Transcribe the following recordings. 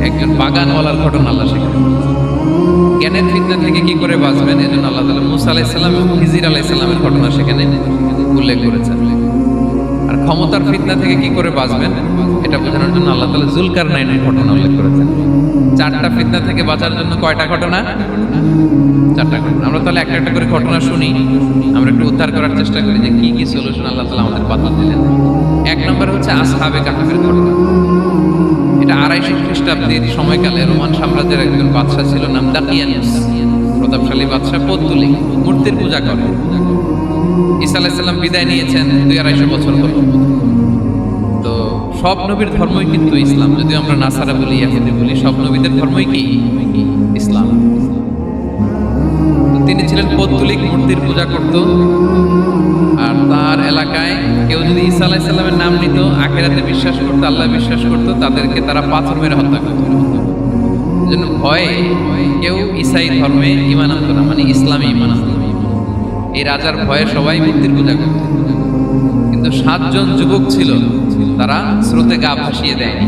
একজন বাগানওয়ালার ঘটনা আল্লাহ সেখানে জ্ঞানের ফিতনা থেকে কি করে বাঁচবেন এজন্য আল্লাহ তাআলা মুসা আলাইহিস সালাম এবং খিজির আলাইহিস সালামের ঘটনা সেখানে উল্লেখ করেছেন। আর ক্ষমতার ফিতনা থেকে কি করে বাঁচবেন এটা বোঝানোর জন্য আল্লাহ তাআলা যুলকারনাইনের ঘটনা উল্লেখ করেছেন। চারটা ফিতনা থেকে বাঁচার জন্য কয়টা ঘটনা? চারটা ঘটনা। আমরা তাহলে একটা একটা করে ঘটনা শুনি, আমরা একটু উদ্ধার করার চেষ্টা করি যে কি কি সলিউশন আল্লাহ তাআলা আমাদের বাতলা দিলেন। এক নম্বর হচ্ছে আসহাবে কাহফের ঘটনা। এটা 250 খ্রিস্টাব্দের সময়কালে রোমান সাম্রাজ্যের একজন বাদশা ছিল, নাম দাকিয়ানুস। প্রতাপশালী বাদশা, পৌত্তলিক, মূর্তির পূজা করে। ঈসা আলাইহিস সালাম বিদায় নিয়েছেন 200-250 বছর হলো। তো সব নবীর ধর্মই কিন্তু ইসলাম, যদিও আমরা নাসারা বলি, ইহুদি বলি, সব নবীদের ধর্মই কি ইসলাম। তিনি ছিলেন পৌত্তলিক, মূর্তির পূজা করত। আর তার এলাকায় কেউ যদি ঈসা আলাইহিস সালামের নাম নিত, আখিরাতে বিশ্বাস করতো, আল্লাহ বিশ্বাস করতো, তাদেরকে তারা পাথর মেরে হত্যা করত। এজন্য ভয়ে কেউ ঈসাই ধর্মে ঈমান আনতো না, মানে ইসলামে ঈমান আনতো না। এই রাজার ভয়ে সবাই মূর্তির পূজা করত। কিন্তু 7 জন যুবক ছিল, তারা স্রোতে গা ভাসিয়ে দেয়নি।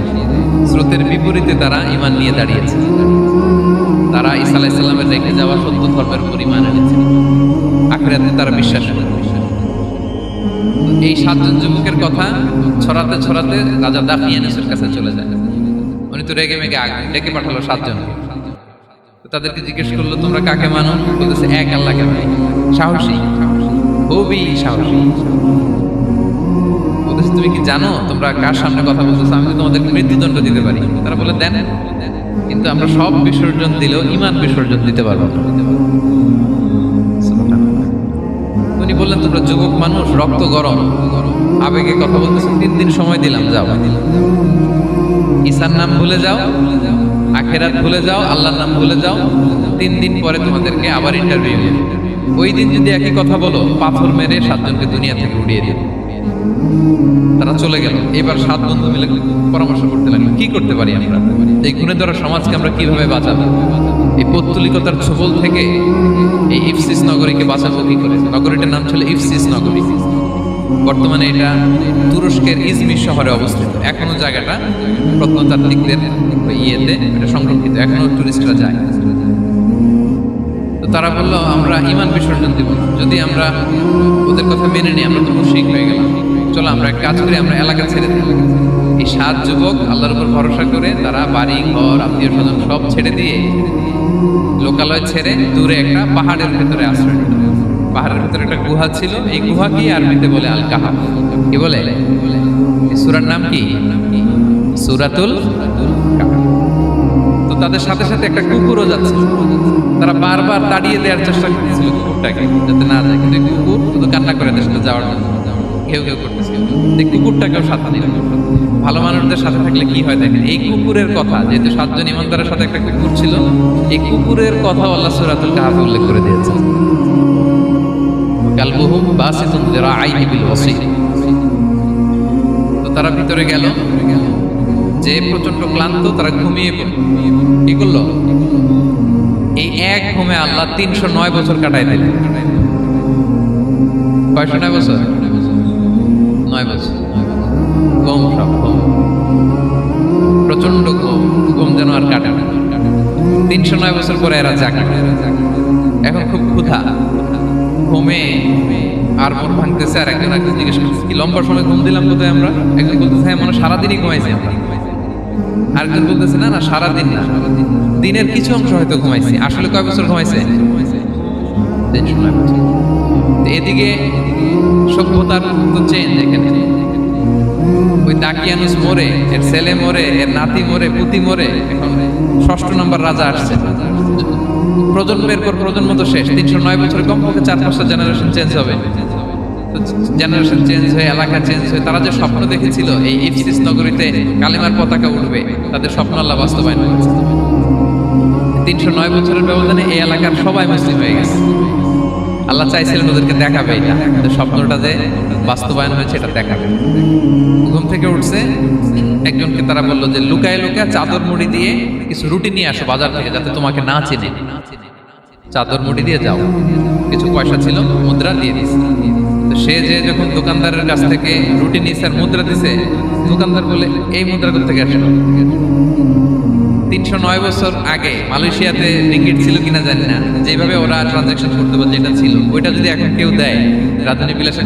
স্রোতের বিপরীতে তারা ঈমান নিয়ে দাঁড়িয়েছে। তারা ঈসা আলাইহিস সালামের রেখে যাওয়া সত্য ধর্মের উপর ঈমান এনেছে, আখিরাতে তারা বিশ্বাস করে। এই 7 জন যুবকের কথা ছড়াতে ছড়াতে রাজা দাকিয়ানুসের কাছে চলে যায়। উনি তো রেগে মেগে ডেকে পাঠালো 7 জনকে। তাদেরকে জিজ্ঞেস করলো, তোমরা কাকে মানো? বলতেছে এক আল্লাহকে মানি। সাহসী, খুবই সাহসী। বলতেছে তুমি কি জানো তোমরা কার সামনে কথা বলতেছো? আমি তোমাদের মৃত্যুদণ্ড দিতে পারি। তারা বলে দেন, কিন্তু আমরা সব বিসর্জন দিলেও ঈমান বিসর্জন দিতে পারবো না। উনি বললেন, তোমরা যুবক মানুষ, রক্ত গরম, আবেগে কথা বলতেছো, 3 দিন সময় দিলাম, যাও। ঈসার নাম ভুলে যাও, আখিরাত ভুলে যাও, আল্লাহর নাম ভুলে যাও। 3 দিন পরে তোমাদেরকে আবার ইন্টারভিউ হবে। ওই দিন যদি একই কথা বলো, পাথর মেরে 7 জনকে দুনিয়া থেকে উড়িয়ে দিবে। তারা চলে গেল। এবার 7 বন্ধু মিলে পরামর্শ করতে লাগলো, কি করতে পারি আমরা, এই গুণে ধরা সমাজকে আমরা কিভাবে বাঁচাবো, এই পৌত্তলিকতার ছোবল থেকে এই ইফসিস নগরীকে বাঁচাবো কি করে। নগরীটার নাম ছিল ইফসিস নগরী। বর্তমানে এটা তুরস্কের ইজমির শহরে অবস্থিত। এখনো জায়গাটা প্রত্নতাত্ত্বিকদের ইয়েতে এটা সংরক্ষিত, এখনো টুরিস্টরা যায়। তো তারা বললো, আমরা ঈমান বিসর্জন দিব, যদি আমরা ওদের কথা মেনে নিই আমরা তো মুশরিক হয়ে গেলাম। চলো আমরা এক কাজ করি, আমরা এলাকা ছেড়ে দিই। এই 7 যুবক আল্লাহর উপর ভরসা করে তারা বাড়ি ঘর আত্মীয় স্বজন সব ছেড়ে দিয়ে, লোকালয় ছেড়ে দূরে একটা পাহাড়ের ভেতরে আশ্রয় নিল। পাহাড়ের ভেতরে একটা গুহা ছিল। এই গুহা কি আরবিতে বলে আল কাহাফ। কি বলে? এই সূরার নাম কি? সূরাতুল কাহাফ। তো তাদের সাথে সাথে একটা কুকুরও যাচ্ছে। তারা বারবার তাড়িয়ে দেওয়ার চেষ্টা করতেছিল কুকুরটাকে, যাতে না যায়, কিন্তু কুকুর শুধু কান্না করে দেয় সাথে যাওয়ার জন্য, ঘেউ ঘেউ করতেছিল। এই কুকুরটাকেও সাথে নিল। ভালো মানুষদের সাথে থাকলে কি হয় দেখেন, এই কুকুরের কথা, যেহেতু 7 জন ইমানদারের সাথে একটা কুকুর ছিল, এই কুকুরের কথা আল্লাহ সূরাতুল কাহাফে উল্লেখ করে দিয়েছে। কালবুহুম বাসিতুন যিরাআইহি বিল ওয়াসি। তো তারা ভিতরে গেল, যে প্রচন্ড ক্লান্ত, তারা ঘুমিয়ে পড়ল। কি করলো? এই এক ঘুমে আল্লাহ 309 বছর কাটাই দিলেন। কয়শো 9 বছর? 9 বছর। ঘুম, সব ঘুম, প্রচন্ড ঘুম, ঘুম যেন আর কাটে না। 309 বছর পরে এরা জাগে। এখন খুব ক্ষুধা, ঘুমে আর মন ভাঙতেছে। আর একজন জিজ্ঞেস করছে, কি লম্বা সময় ঘুম দিলাম কোথায় আমরা? একজন বলতেছে, হ্যাঁ মনে সারাদিনই ঘুমাইছি আমরা। আরেকজন বলতেছে, না না সারাদিন না, দিনের কিছু অংশ হয়তো ঘুমাইছি। আসলে কয় বছর ঘুমাইছে? 309 বছর। এদিকে সভ্যতার তো চেঞ্জ। এখানে ওই দাকিয়ানুস মরে, এর ছেলে মরে, এর নাতি মরে, পুতি মরে, এখন 6ষ্ঠ নম্বর রাজা আসছে। প্রজন্মের পর প্রজন্ম তো শেষ। 309 বছরে কমপক্ষে 4-5টা জেনারেশন চেঞ্জ হবে। জেনারেশন চেঞ্জ হয়ে, এলাকা চেঞ্জ হয়ে, তারা যে স্বপ্ন দেখেছিল এই ইফসিস নগরীতে কালিমার পতাকা উঠবে, তাদের স্বপ্ন আল্লাহ বাস্তবায়ন করেছে। 309 বছরের ব্যবধানে এই এলাকার সবাই মুসলিম হয়ে গেছে। আল্লাহ চাইছিলেন ওদেরকে দেখাবে এটা, স্বপ্নটা যে বাস্তবায়ন হয়েছে এটা দেখাবে। ঘুম থেকে উঠছে, একজনকে তারা বললো যে লুকায় লুকায় চাদর মুড়ি দিয়ে কিছু রুটি নিয়ে আসো বাজার থেকে, যাতে তোমাকে না চিনে। চাদর মুড়ি দিয়ে যাও। কিছু পয়সা ছিল, মুদ্রা দিয়ে দিছে। তো সে যে যখন দোকানদারের কাছ থেকে রুটি নিয়েছে আর মুদ্রা দিছে, দোকানদার বলে, এই মুদ্রা কোথা থেকে আসলো? 309 বছর আগে মালয়েশিয়াতে রিঙ্গিট ছিল কিনা জানি না, যেভাবে ওরা ট্রানজাকশন করতে পারছে যেটা ছিল, ওইটা যদি এখন কেউ দেয় রাজধানী বিলাসে